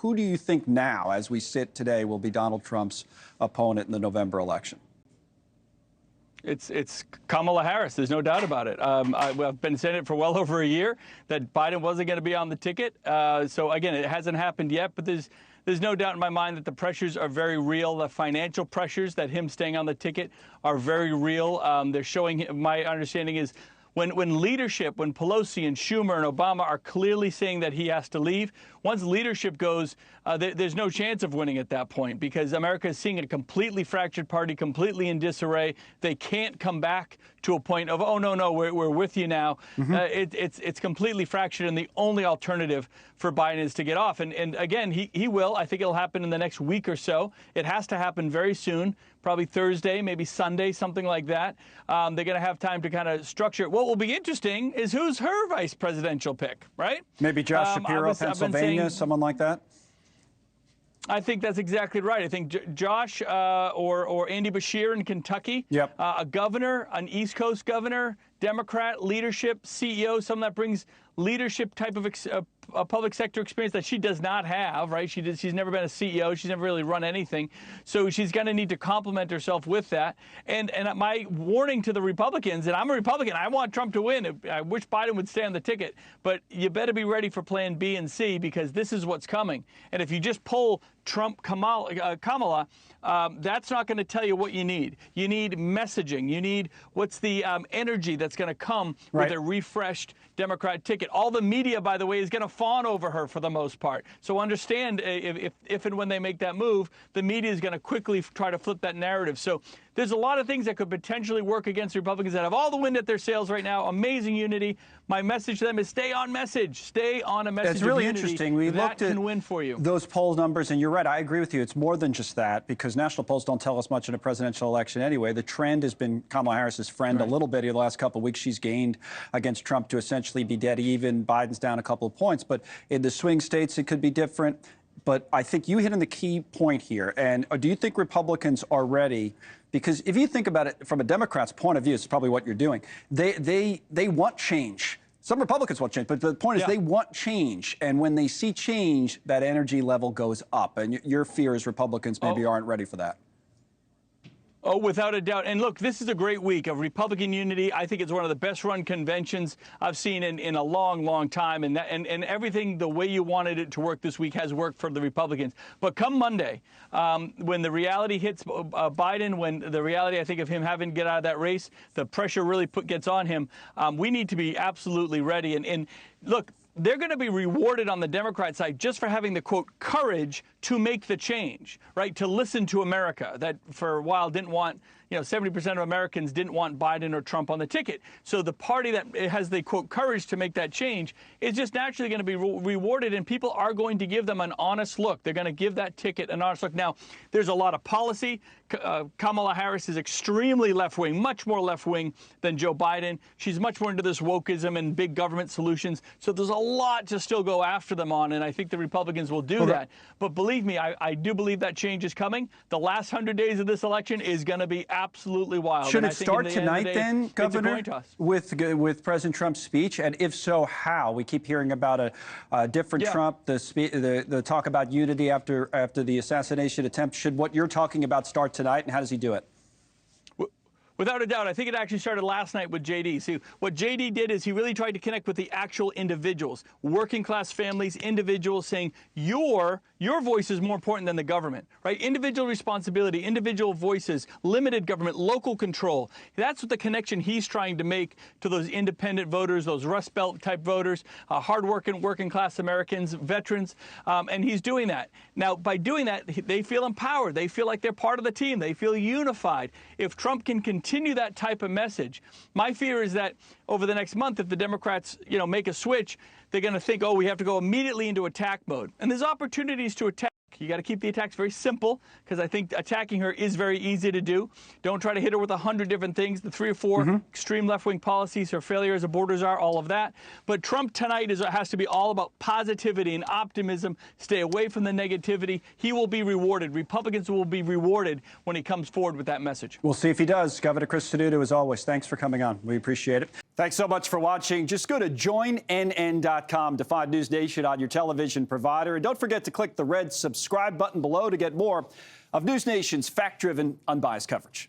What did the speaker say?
who do you think now, as we sit today, will be Donald Trump's opponent in the November election? It's Kamala Harris. There's no doubt about it. I've been saying it for well over a year that Biden wasn't going to be on the ticket. So, again, it hasn't happened yet, but there's no doubt in my mind that the pressures are very real. The financial pressures that him staying on the ticket are very real. They're showing, my understanding is, when leadership, when Pelosi and Schumer and Obama are clearly saying that he has to leave, once leadership goes, there's no chance of winning at that point, because America is seeing a completely fractured party, completely in disarray. They can't come back to a point of, oh, no, we're with you now. It's completely fractured, and the only alternative for Biden is to get off. And again, he will. I think it'll happen in the next week or so. It has to happen very soon, probably Thursday, maybe Sunday, something like that. They're going to have time to kind of structure it. What will be interesting is who's her vice presidential pick, right? Maybe Josh Shapiro, Pennsylvania, someone like that? I think that's exactly right. I think Josh or Andy Beshear in Kentucky, a governor, an East Coast governor, Democrat leadership, CEO, someone that brings leadership type of public sector experience that she does not have, right? She's never been a CEO. She's never really run anything. So she's going to need to complement herself with that. And my warning to the Republicans, and I'm a Republican, I want Trump to win. I wish Biden would stay on the ticket. But you better be ready for plan B and C, because this is what's coming. And if you just pull Trump, Kamala, that's not going to tell you what you need. You need messaging. You need what's the energy that's going to come with a refreshed Democrat ticket. All the media, by the way, is going to fawn over her for the most part. So understand, if and when they make that move, the media is going to quickly try to flip that narrative. So there's a lot of things that could potentially work against Republicans that have all the wind at their sails right now. Amazing unity. My message to them is stay on message. Stay on a message. It's really of unity. interesting. We looked at can win for you. Those poll numbers, and you're right. I agree with you. It's more than just that, because national polls don't tell us much in a presidential election anyway. The trend has been Kamala Harris's friend a little bit in the last couple of weeks. She's gained against Trump to essentially be dead even. Biden's down a couple of points. But in the swing states, it could be different. But I think you hit on the key point here. And do you think Republicans are ready? Because if you think about it from a Democrat's point of view, it's probably what you're doing. They want change. Some Republicans want change, but the point is they want change. And when they see change, that energy level goes up. And your fear is Republicans maybe aren't ready for that. Oh, without a doubt. And look, this is a great week of Republican unity. I think it's one of the best run conventions I've seen in a long, long time. And everything the way you wanted it to work this week has worked for the Republicans. But come Monday, when the reality hits Biden, when the reality, I think, of him having to get out of that race, the pressure really gets on him, we need to be absolutely ready. And look, they're going to be rewarded on the Democrat side just for having the, quote, courage to make the change, right? To listen to America, that for a while didn't want, 70% of Americans didn't want Biden or Trump on the ticket. So the party that has the, quote, courage to make that change is just naturally going to be rewarded, and people are going to give them an honest look. They're going to give that ticket an honest look. Now, there's a lot of policy. Kamala Harris is extremely left-wing, much more left-wing than Joe Biden. She's much more into this wokeism and big government solutions. So there's a lot to still go after them on, and I think the Republicans will do that. But believe me, I do believe that change is coming. The last 100 days of this election is going to be absolutely wild. Should it start tonight then, Governor, with President Trump's speech? And if so, how? We keep hearing about a different Trump, the talk about unity after the assassination attempt. Should what you're talking about start tonight, and how does he do it? Without a doubt. I think it actually started last night with J.D. See, what J.D. did is he really tried to connect with the actual individuals, working class families, individuals, saying your voice is more important than the government, right? Individual responsibility, individual voices, limited government, local control. That's what the connection he's trying to make to those independent voters, those Rust Belt type voters, hardworking working class Americans, veterans, and he's doing that. Now, by doing that, they feel empowered. They feel like they're part of the team. They feel unified. If Trump can continue that type of message, my fear is that over the next month, if the Democrats, make a switch, they're going to think, oh, we have to go immediately into attack mode. And there's opportunities to attack You got to keep the attacks very simple, because I think attacking her is very easy to do. Don't try to hit her with 100 different things, the 3 or 4 extreme left-wing policies, her failure as a border czar, all of that. But Trump tonight has to be all about positivity and optimism. Stay away from the negativity. He will be rewarded. Republicans will be rewarded when he comes forward with that message. We'll see if he does. Governor Chris Sununu, as always, thanks for coming on. We appreciate it. Thanks so much for watching. Just go to joinnn.com to find NewsNation on your television provider. And don't forget to click the red subscribe button below to get more of NewsNation's fact-driven, unbiased coverage.